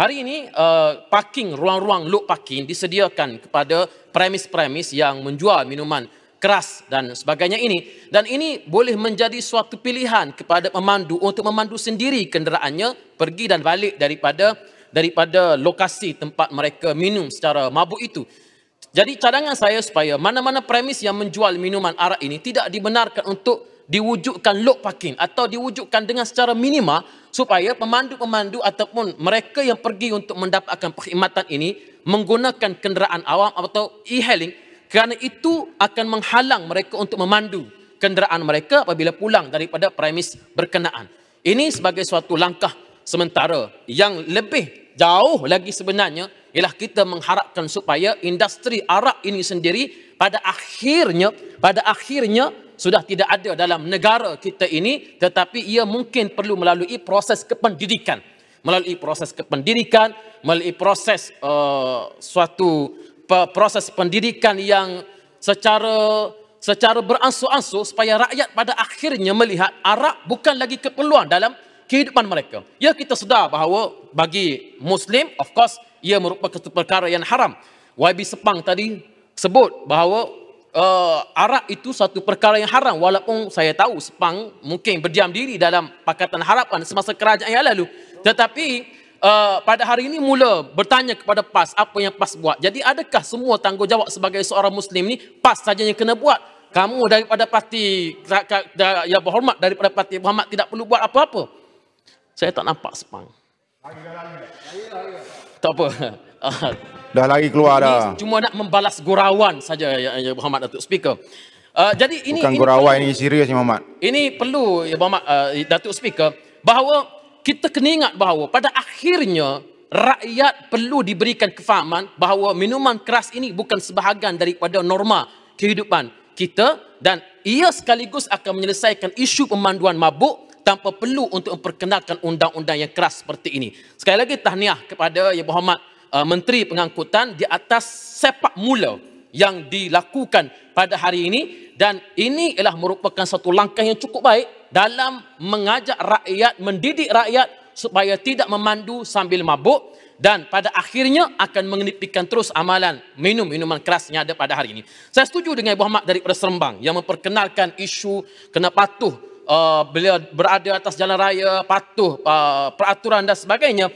hari ini parking, ruang-ruang look parking disediakan kepada premis-premis yang menjual minuman keras dan sebagainya ini. Dan ini boleh menjadi suatu pilihan kepada pemandu untuk memandu sendiri kenderaannya pergi dan balik daripada lokasi tempat mereka minum secara mabuk itu. Jadi cadangan saya supaya mana-mana premis yang menjual minuman arak ini tidak dibenarkan untuk diwujudkan lock parking atau diwujudkan dengan secara minima supaya pemandu-pemandu ataupun mereka yang pergi untuk mendapatkan perkhidmatan ini menggunakan kenderaan awam atau e-hailing, kerana itu akan menghalang mereka untuk memandu kenderaan mereka apabila pulang daripada premis berkenaan. Ini sebagai suatu langkah sementara. Yang lebih jauh lagi sebenarnya ialah kita mengharapkan supaya industri arak ini sendiri pada akhirnya sudah tidak ada dalam negara kita ini, tetapi ia mungkin perlu melalui proses kependidikan. Melalui proses suatu proses pendidikan yang secara beransur-ansur supaya rakyat pada akhirnya melihat arak bukan lagi keperluan dalam kehidupan mereka. Ya, kita sedar bahawa bagi Muslim, of course, ia merupakan satu perkara yang haram. YB Sepang tadi sebut bahawa arak itu satu perkara yang haram, walaupun saya tahu Sepang mungkin berdiam diri dalam Pakatan Harapan semasa kerajaan yang lalu. Tetapi pada hari ini mula bertanya kepada PAS apa yang PAS buat. Jadi adakah semua tanggungjawab sebagai seorang Muslim ni PAS saja yang kena buat? Kamu daripada parti yang berhormat daripada parti Muhammad tidak perlu buat apa-apa? Saya tak nampak Sepang. Tak apa. Dah lari keluar dah. Cuma nak membalas gurauan saja ya Muhammad Datuk Speaker. Jadi ini bukan gurauan, ini serius ni Muhammad. Ini perlu ya Muhammad Datuk Speaker, bahawa kita kena ingat bahawa pada akhirnya rakyat perlu diberikan kefahaman bahawa minuman keras ini bukan sebahagian daripada norma kehidupan kita dan ia sekaligus akan menyelesaikan isu pemanduan mabuk tanpa perlu untuk memperkenalkan undang-undang yang keras seperti ini. Sekali lagi tahniah kepada Yang Berhormat Menteri Pengangkutan di atas sepak mula yang dilakukan pada hari ini, dan ini ialah merupakan satu langkah yang cukup baik dalam mengajak rakyat, mendidik rakyat supaya tidak memandu sambil mabuk dan pada akhirnya akan mengenepikan terus amalan minum minuman keras yang ada pada hari ini. Saya setuju dengan Ibu Ahmad daripada Seremban yang memperkenalkan isu kena patuh beliau berada atas jalan raya, patuh peraturan dan sebagainya.